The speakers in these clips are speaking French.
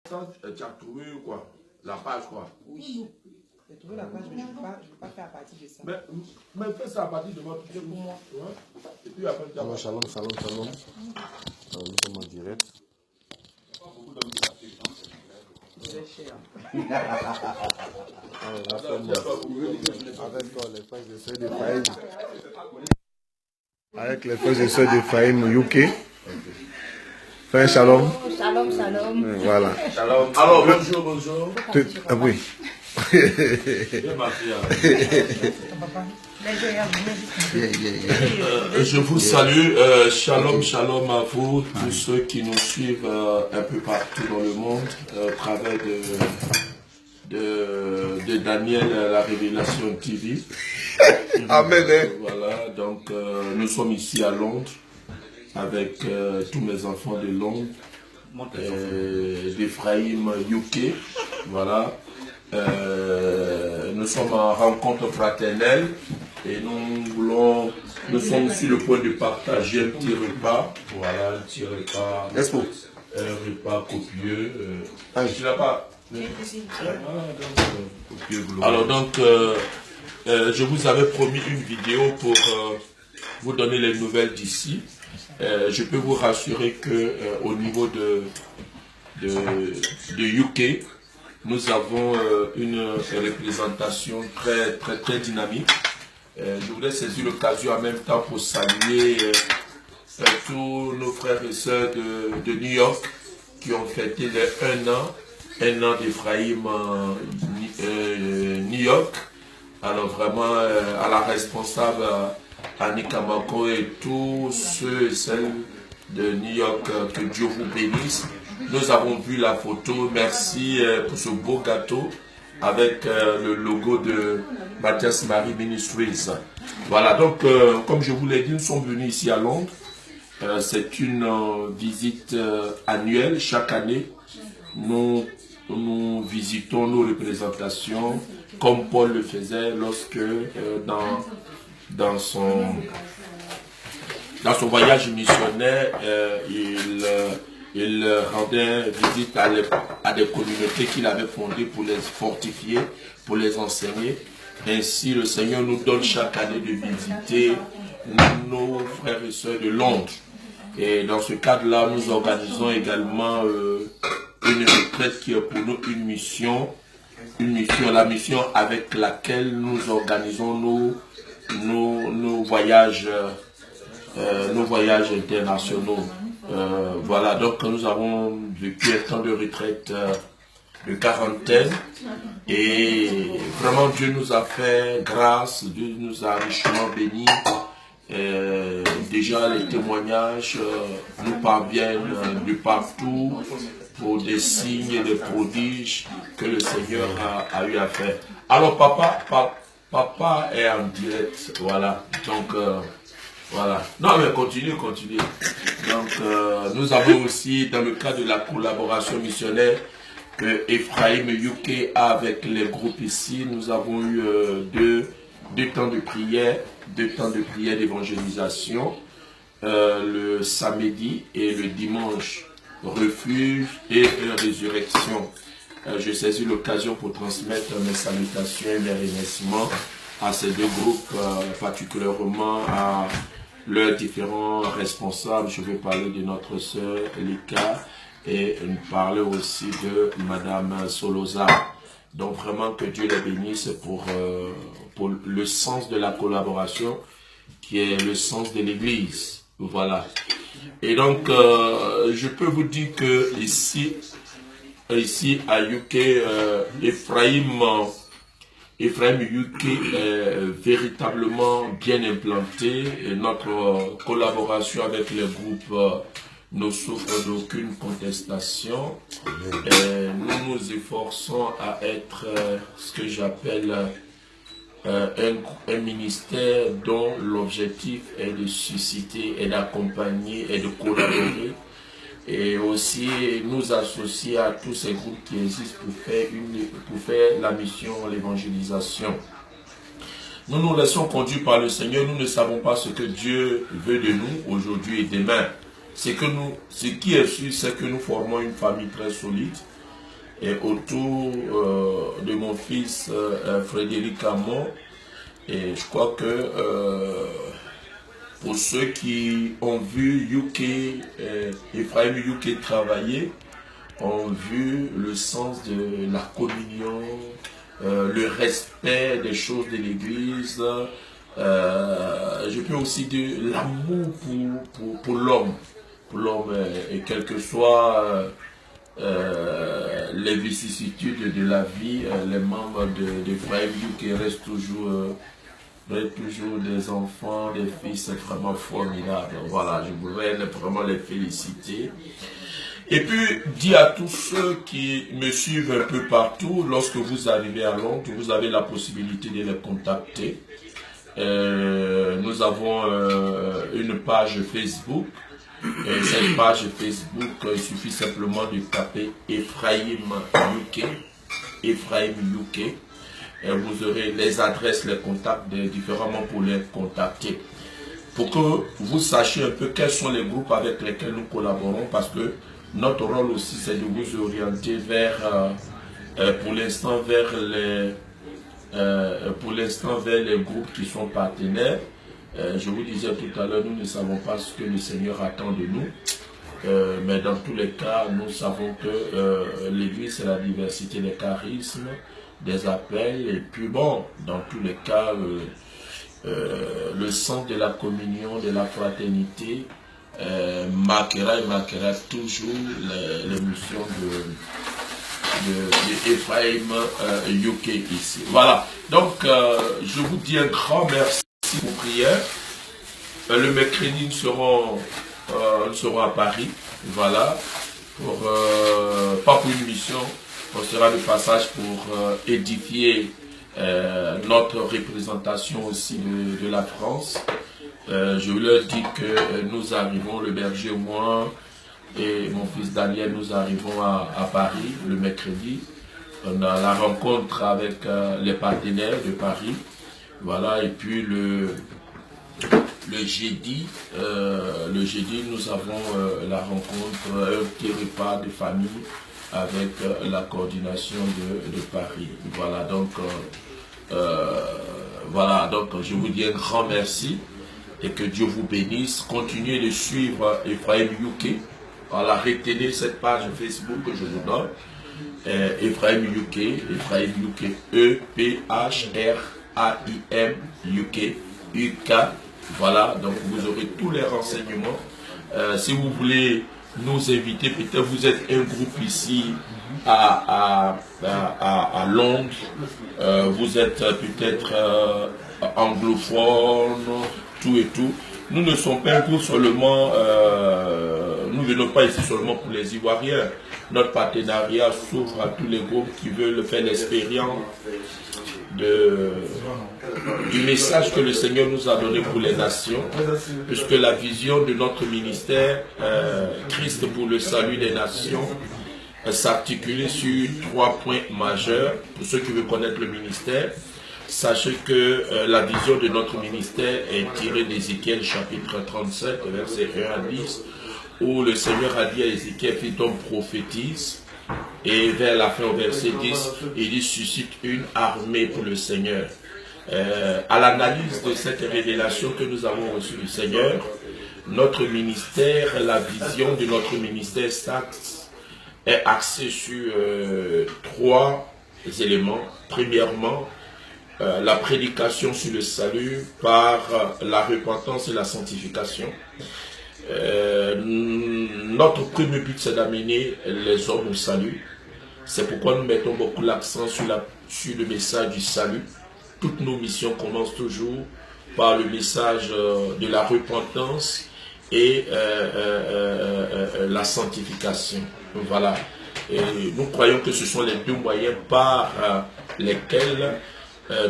Tu as trouvé quoi? La page quoi? Oui. J'ai trouvé la page, mais je ne peux pas faire à partir de ça. Mais fais ça à partir de votre pour moi. Ouais. Et puis après, tu as... Shalom. Nous sommes en direct. C'est cher. Avec les frères et sœurs de Faïm UK. Frère Shalom. Shalom. Voilà. Shalom. Alors, bonjour. Oui. Je vous salue. Shalom à vous, tous ceux qui nous suivent un peu partout dans le monde, au travers de Daniel, la Révélation TV. Amen. Voilà, donc nous sommes ici à Londres avec tous mes enfants de Londres, d'Ephraïm UK. Voilà. Nous sommes en rencontre fraternelle et nous sommes sur le point de partager un petit repas. Voilà, un petit repas. Un repas copieux. Tu l'as pas? Alors donc, je vous avais promis une vidéo pour vous donner les nouvelles d'ici. Je peux vous rassurer que au niveau de UK, nous avons une représentation très dynamique. Je voulais saisir l'occasion en même temps pour saluer tous nos frères et sœurs de New York qui ont fêté les un an d'Ephraïm New York. Alors vraiment à la responsable Annie Kamako et tous ceux et celles de New York, que Dieu vous bénisse. Nous avons vu la photo, merci pour ce beau gâteau avec le logo de Mathias Marie Ministries. Voilà, donc comme je vous l'ai dit, nous sommes venus ici à Londres. C'est une visite annuelle, chaque année. Nous visitons nos représentations comme Paul le faisait lorsque dans son voyage missionnaire, il rendait visite à des communautés qu'il avait fondées pour les fortifier, pour les enseigner. Ainsi, le Seigneur nous donne chaque année de visiter nos frères et sœurs de Londres. Et dans ce cadre-là, nous organisons également une retraite qui est pour nous une mission, la mission avec laquelle nous organisons nos voyages internationaux. Voilà, donc nous avons vécu un temps de retraite de quarantaine et vraiment Dieu nous a fait grâce, Dieu nous a richement bénis. Déjà les témoignages nous parviennent de partout pour des signes et des prodiges que le Seigneur a eu à faire. Alors papa est en direct, voilà, donc voilà. Non mais continue. Donc nous avons aussi dans le cadre de la collaboration missionnaire que Ephraïm UK a avec les groupes ici, nous avons eu deux temps de prière d'évangélisation, le samedi et le dimanche, refuge et résurrection. Je saisis l'occasion pour transmettre mes salutations et mes remerciements à ces deux groupes, particulièrement à leurs différents responsables. Je vais parler de notre sœur Lika et parler aussi de Madame Soloza. Donc vraiment que Dieu les bénisse pour le sens de la collaboration qui est le sens de l'Église. Voilà. Et donc je peux vous dire que ici à UK, Ephraïm UK est véritablement bien implanté et notre collaboration avec les groupes ne souffre d'aucune contestation. Nous nous efforçons à être ce que j'appelle un ministère dont l'objectif est de susciter et d'accompagner et de collaborer et aussi nous associer à tous ces groupes qui existent pour faire la mission, l'évangélisation. Nous nous laissons conduire par le Seigneur, nous ne savons pas ce que Dieu veut de nous aujourd'hui et demain. Ce qui est sûr, c'est que nous formons une famille très solide et autour de mon fils Frédéric Hamon. Et je crois que pour ceux qui ont vu Ephraim UK travailler, ont vu le sens de la communion, le respect des choses de l'Église. Je peux aussi dire l'amour pour l'homme. Pour l'homme, et quelles que soient les vicissitudes de la vie, les membres d'Ephraim UK restent toujours des enfants, des fils vraiment formidables. Voilà, je voudrais vraiment les féliciter. Et puis, dis à tous ceux qui me suivent un peu partout, lorsque vous arrivez à Londres, vous avez la possibilité de les contacter. Nous avons une page Facebook. Et cette page Facebook, il suffit simplement de taper Ephraim UK. Ephraim UK. Et vous aurez les adresses, les contacts différemment pour les contacter. Pour que vous sachiez un peu quels sont les groupes avec lesquels nous collaborons, parce que notre rôle aussi, c'est de vous orienter vers, pour l'instant, vers les groupes qui sont partenaires. Je vous disais tout à l'heure, nous ne savons pas ce que le Seigneur attend de nous. Mais dans tous les cas, nous savons que l'Église, c'est la diversité des charismes, des appels. Et puis bon, dans tous les cas, le sens de la communion, de la fraternité, marquera toujours les missions de Ephraim UK ici. Voilà. Donc, je vous dis un grand merci pour prière. Le mercredi, nous serons à Paris. Voilà. Pas pour une mission. On sera de passage pour édifier notre représentation aussi de la France. Je leur dis que nous arrivons, le berger moi et mon fils Daniel, nous arrivons à Paris le mercredi. On a la rencontre avec les partenaires de Paris. Voilà, et puis le jeudi, nous avons la rencontre, un petit repas de famille avec la coordination de Paris. Voilà, donc je vous dis un grand merci et que Dieu vous bénisse. Continuez de suivre Ephraim UK. Voilà, retenez cette page Facebook que je vous donne. Ephraim UK, E-P-H-R-A-I-M UK, UK. Voilà, donc vous aurez tous les renseignements. Si vous voulez nous inviter, peut-être vous êtes un groupe ici à Londres, vous êtes peut-être anglophone, tout et tout. Nous ne sommes pas un groupe seulement, nous ne venons pas ici seulement pour les Ivoiriens. Notre partenariat s'ouvre à tous les groupes qui veulent faire l'expérience du message que le Seigneur nous a donné pour les nations, puisque la vision de notre ministère, Christ pour le salut des nations, s'articule sur 3 points majeurs. Pour ceux qui veulent connaître le ministère, sachez que la vision de notre ministère est tirée d'Ézéchiel chapitre 37, versets 1 à 10, où le Seigneur a dit à Ézéchiel, fils d'homme, prophétise. Et vers la fin au verset 10, il dit, suscite une armée pour le Seigneur. À l'analyse de cette révélation que nous avons reçue du Seigneur, notre ministère, la vision de notre ministère est axée sur 3 éléments. Premièrement, la prédication sur le salut par la repentance et la sanctification. Notre premier but, c'est d'amener les hommes au salut. C'est pourquoi nous mettons beaucoup l'accent sur le message du salut. Toutes nos missions commencent toujours par le message de la repentance et la sanctification. Voilà. Et nous croyons que ce sont les 2 moyens par lesquels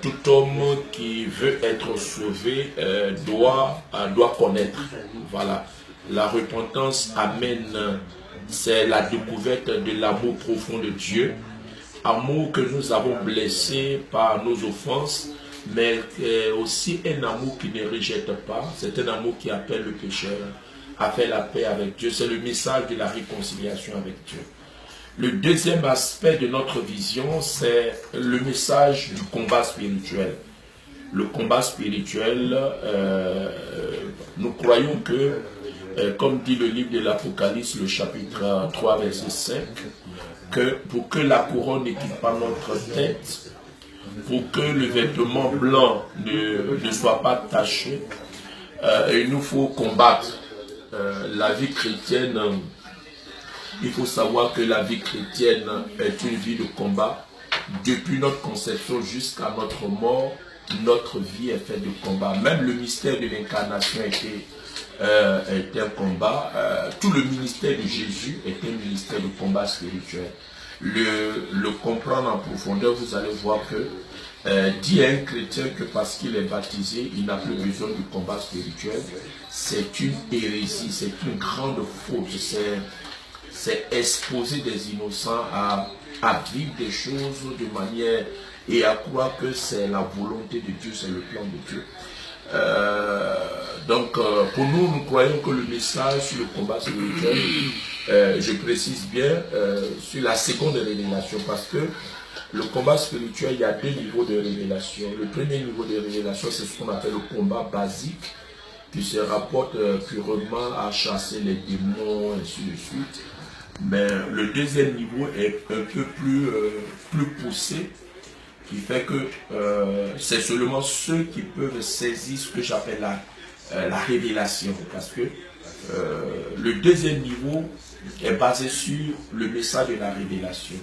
tout homme qui veut être sauvé doit connaître. Voilà. La repentance amène, c'est la découverte de l'amour profond de Dieu. Amour que nous avons blessé par nos offenses, mais aussi un amour qui ne rejette pas. C'est un amour qui appelle le pécheur à faire la paix avec Dieu. C'est le message de la réconciliation avec Dieu. Le deuxième aspect de notre vision, c'est le message du combat spirituel. Le combat spirituel, nous croyons que, comme dit le livre de l'Apocalypse, le chapitre 3, verset 5, que pour que la couronne n'équipe pas notre tête, pour que le vêtement blanc ne soit pas taché, il nous faut combattre. La vie chrétienne, il faut savoir que la vie chrétienne est une vie de combat. Depuis notre conception jusqu'à notre mort, notre vie est faite de combat. Même le mystère de l'incarnation était un combat. Tout le ministère de Jésus est un ministère de combat spirituel. Le comprendre en profondeur, vous allez voir que dit à un chrétien que parce qu'il est baptisé, il n'a plus besoin du combat spirituel, c'est une hérésie, c'est une grande faute, c'est exposer des innocents à vivre des choses de manière et à croire que c'est la volonté de Dieu, c'est le plan de Dieu. Donc pour nous, nous croyons que le message sur le combat spirituel, je précise bien, sur la seconde révélation, parce que le combat spirituel, il y a deux niveaux de révélation. Le premier niveau de révélation, c'est ce qu'on appelle le combat basique, qui se rapporte purement à chasser les démons, et ainsi de suite. Mais le deuxième niveau est un peu plus poussé, qui fait que c'est seulement ceux qui peuvent saisir ce que j'appelle la révélation. Parce que le deuxième niveau est basé sur le message de la révélation.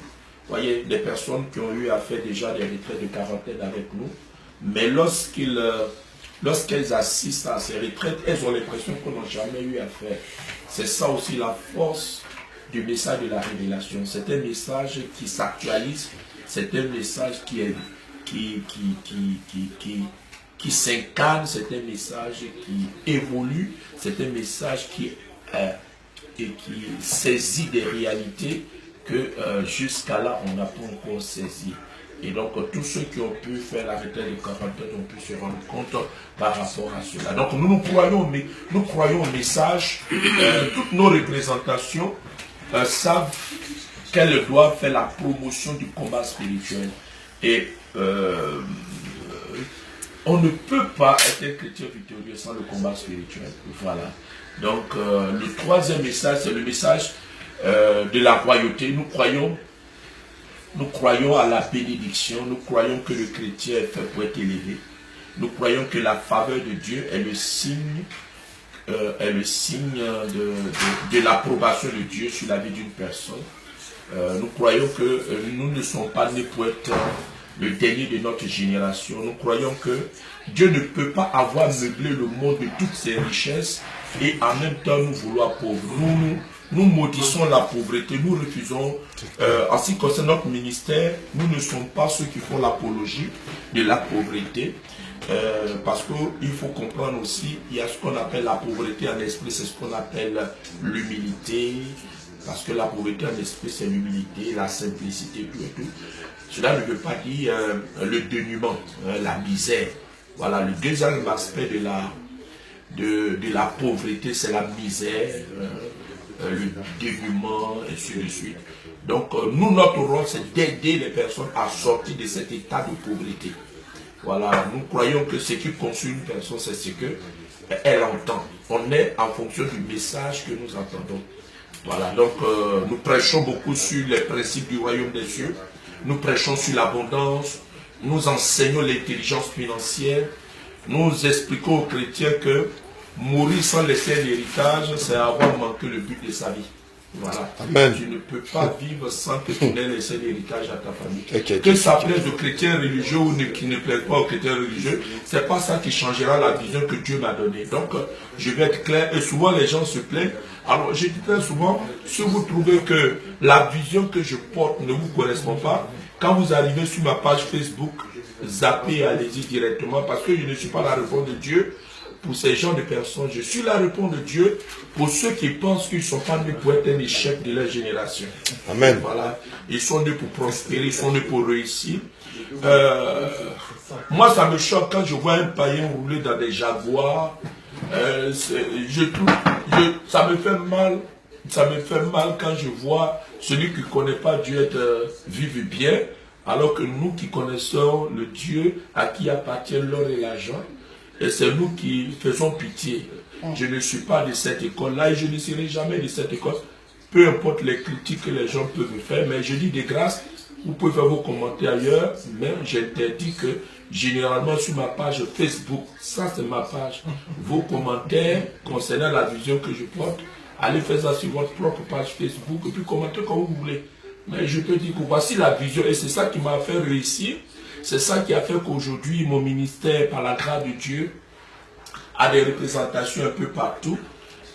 Vous voyez, des personnes qui ont eu à faire déjà des retraites de quarantaine avec nous, mais lorsqu'elles assistent à ces retraites, elles ont l'impression qu'on n'a jamais eu à faire. C'est ça aussi la force du message de la révélation. C'est un message qui s'actualise, c'est un message qui s'incarne, c'est un message qui évolue, c'est un message qui saisit des réalités que jusqu'à là on n'a pas encore saisi. Et donc tous ceux qui ont pu faire la retraite de quarantaine ont pu se rendre compte par rapport à cela. Donc nous croyons au message. Toutes nos représentations savent qu'elles doivent faire la promotion du combat spirituel. Et on ne peut pas être un chrétien victorieux sans le combat spirituel. Voilà. Donc le troisième message, c'est le message de la royauté. Nous croyons à la bénédiction, nous croyons que le chrétien est fait pour être élevé. Nous croyons que la faveur de Dieu est le signe de l'approbation de Dieu sur la vie d'une personne. Nous croyons que nous ne sommes pas nés pour être le dernier de notre génération. Nous croyons que Dieu ne peut pas avoir meublé le monde de toutes ses richesses et en même temps nous vouloir pauvres. Nous maudissons la pauvreté, nous refusons, en ce qui concerne notre ministère, nous ne sommes pas ceux qui font l'apologie de la pauvreté, parce qu'il faut comprendre aussi, il y a ce qu'on appelle la pauvreté en esprit, c'est ce qu'on appelle l'humilité, parce que la pauvreté en esprit c'est l'humilité, la simplicité, tout et tout. Cela ne veut pas dire le dénuement, la misère. Voilà, le deuxième aspect de la pauvreté, c'est la misère, le dénuement, et ainsi de suite. Donc, nous, notre rôle, c'est d'aider les personnes à sortir de cet état de pauvreté. Voilà, nous croyons que ce qui consume une personne, c'est ce qu'elle entend. On est en fonction du message que nous entendons. Voilà, donc nous prêchons beaucoup sur les principes du royaume des cieux. Nous prêchons sur l'abondance. Nous enseignons l'intelligence financière. Nous expliquons aux chrétiens que mourir sans laisser un héritage, c'est avoir manqué le but de sa vie. Voilà. Amen. Tu ne peux pas vivre sans que tu n'aies laissé l'héritage à ta famille. Que ça plaise aux chrétiens religieux ou qui ne plaise pas aux chrétiens religieux, c'est pas ça qui changera la vision que Dieu m'a donnée. Donc, je vais être clair. Et souvent, les gens se plaignent. Alors, je dis très souvent, si vous trouvez que la vision que je porte ne vous correspond pas, quand vous arrivez sur ma page Facebook, zappez, allez-y directement, parce que je ne suis pas la réponse de Dieu pour ces genres de personnes. Je suis la réponse de Dieu pour ceux qui pensent qu'ils ne sont pas nés pour être un échec de leur génération. Amen. Voilà. Ils sont nés pour prospérer, ils sont nés pour réussir. Moi, ça me choque quand je vois un païen rouler dans des Jaguars. Ça me fait mal ça me fait mal quand je vois celui qui ne connaît pas Dieu vivre bien, alors que nous qui connaissons le Dieu à qui appartient l'or et l'argent, et c'est nous qui faisons pitié. Je ne suis pas de cette école-là et je ne serai jamais de cette école. Peu importe les critiques que les gens peuvent me faire, mais je dis de grâce, vous pouvez faire vos commentaires ailleurs, mais j'interdis que généralement sur ma page Facebook, ça c'est ma page, vos commentaires concernant la vision que je porte, allez faire ça sur votre propre page Facebook et puis commentez comme vous voulez. Mais je peux dire que voici la vision et c'est ça qui m'a fait réussir. C'est ça qui a fait qu'aujourd'hui mon ministère, par la grâce de Dieu, a des représentations un peu partout.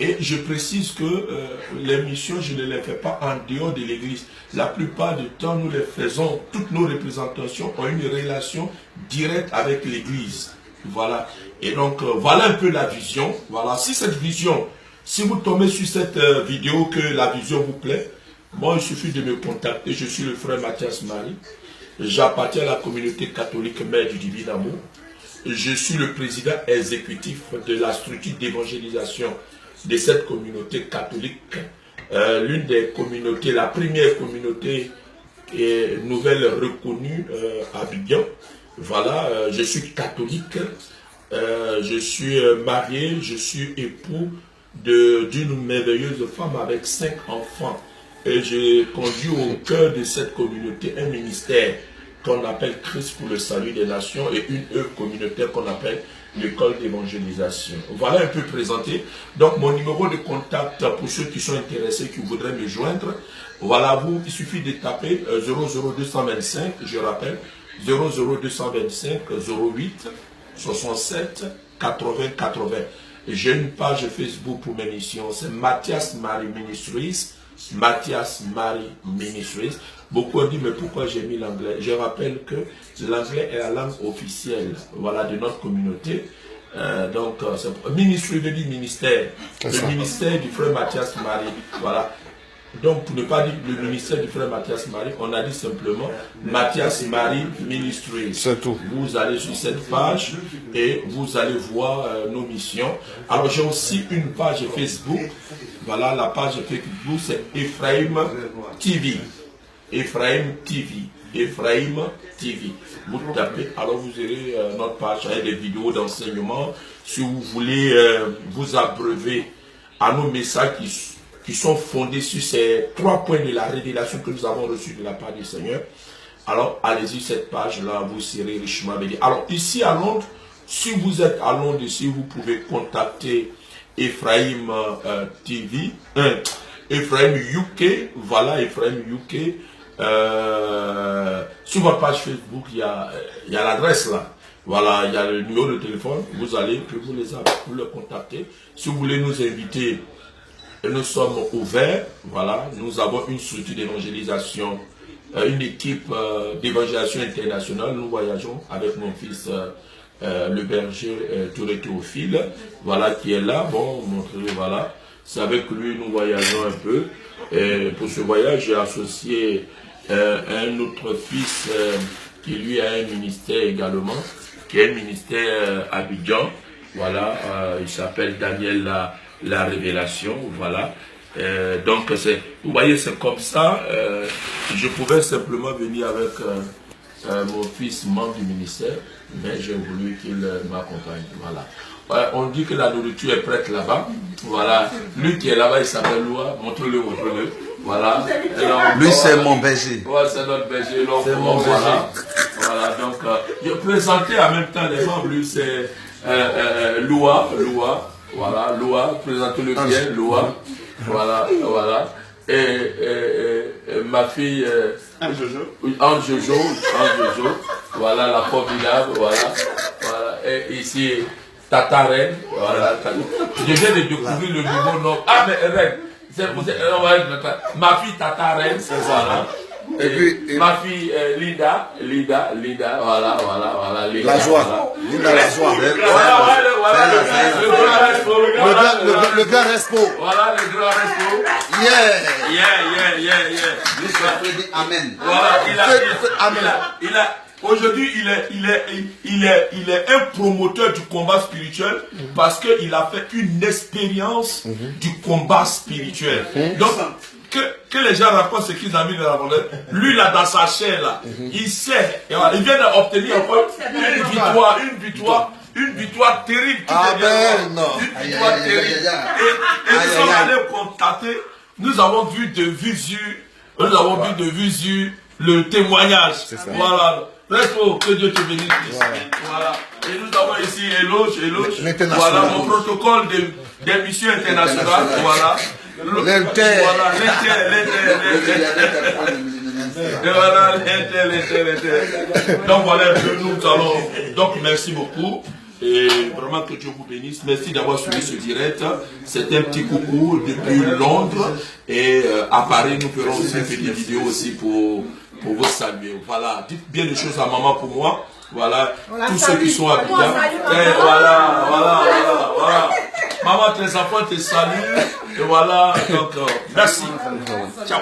Et je précise que les missions, je ne les fais pas en dehors de l'église. La plupart du temps, nous les faisons, toutes nos représentations ont une relation directe avec l'église. Voilà. Et donc, voilà un peu la vision. Voilà. Si cette vision, si vous tombez sur cette vidéo, que la vision vous plaît, moi, il suffit de me contacter. Je suis le frère Mathias Marie. J'appartiens à la communauté catholique Mère du Divin Amour. Je suis le président exécutif de la structure d'évangélisation de cette communauté catholique, l'une des communautés, la première communauté nouvelle reconnue à Abidjan. Voilà, je suis catholique, je suis marié, je suis époux d'une merveilleuse femme avec 5 enfants. Et j'ai conduit au cœur de cette communauté un ministère qu'on appelle Christ pour le salut des nations et une œuvre communautaire qu'on appelle l'école d'évangélisation. Voilà un peu présenté. Donc mon numéro de contact pour ceux qui sont intéressés, qui voudraient me joindre, voilà, il suffit de taper 00225, je rappelle, 00225 08 67 80 80. J'ai une page Facebook pour mes missions, c'est Mathias Marie Ministries, Mathias Marie Ministries. Beaucoup ont dit, mais pourquoi j'ai mis l'anglais? Je rappelle que l'anglais est la langue officielle, voilà, de notre communauté. Ministry veut dire ministère. Le ministère du frère Mathias Marie. Voilà. Donc, pour ne pas dire le ministère du frère Mathias Marie, on a dit simplement Mathias Marie Ministries. C'est tout. Vous allez sur cette page et vous allez voir nos missions. Alors, j'ai aussi une page Facebook. Voilà, la page Facebook, c'est Ephraim TV. Ephraim TV. Ephraim TV. Vous tapez, alors vous aurez notre page avec des vidéos d'enseignement. Si vous voulez vous abreuver à nos messages qui sont fondés sur ces 3 points de la révélation que nous avons reçus de la part du Seigneur, alors allez-y cette page-là, vous serez richement bénis. Alors ici à Londres, si vous êtes à Londres ici, vous pouvez contacter Ephraim TV, Ephraim UK, voilà Ephraim UK. Sur votre page Facebook, il y a l'adresse là. Voilà, il y a le numéro de téléphone. Vous allez, puis vous les contacter. Si vous voulez nous inviter, nous sommes ouverts. Voilà, nous avons une structure d'évangélisation, une équipe d'évangélisation internationale. Nous voyageons avec mon fils, le berger Touré Théophile. Voilà, qui est là. Bon, montrez, voilà. C'est avec lui nous voyageons un peu. Et pour ce voyage, j'ai associé un autre fils qui lui a un ministère également, qui est un ministère à Abidjan. Voilà, il s'appelle Daniel la Révélation. Voilà. Donc, vous voyez, c'est comme ça. Je pouvais simplement venir avec mon fils membre du ministère, mais j'ai voulu qu'il m'accompagne. Voilà. On dit que la nourriture est prête là-bas. Voilà. Lui qui est là-bas, il s'appelle Loa. Montre-le, montre-le. Voilà. Lui, c'est mon berger. Ouais, c'est notre berger. C'est mon berger. Voilà. Donc, je présentais en même temps les membres. Lui, c'est Loa. Voilà. Loa. Présentez-le bien. Loa. Voilà. Voilà. Et ma fille. Ange Jojo. Voilà, la formidable. Voilà. Et ici. Tata Reine, voilà. Je viens de découvrir le nouveau nom. Ah, mais Reine, ma fille Tata Reine, voilà. Et puis, ma fille Linda, voilà, Linda. La joie. Linda la joie. Le grand respo. Voilà le grand respo. Yeah. Amen. Voilà, Amen. aujourd'hui, il est un promoteur du combat spirituel parce qu'il a fait une expérience du combat spirituel. Donc, que les gens racontent ce qu'ils ont vu de la monnaie. Lui, là, dans sa chair, là, il sait. Et voilà, il vient d'obtenir encore une victoire terrible. Amen. Une victoire terrible. Et nous sommes allés constater, nous avons vu de visu le témoignage. Voilà. Que Dieu te bénisse. Voilà. Et nous avons ici éloge. Voilà mon protocole d'émission internationale. Voilà. L'inter. Donc voilà, nous allons. Donc merci beaucoup. Et vraiment que Dieu vous bénisse. Merci d'avoir suivi ce direct. C'est un petit coucou depuis Londres. Et à Paris, nous ferons aussi une petite vidéo aussi pour vous saluer. Voilà, dites bien les choses à maman pour moi. Voilà, tous ceux qui sont à Abidjan. Voilà. Maman, tes enfants te saluent. Et voilà, donc, merci. Ciao.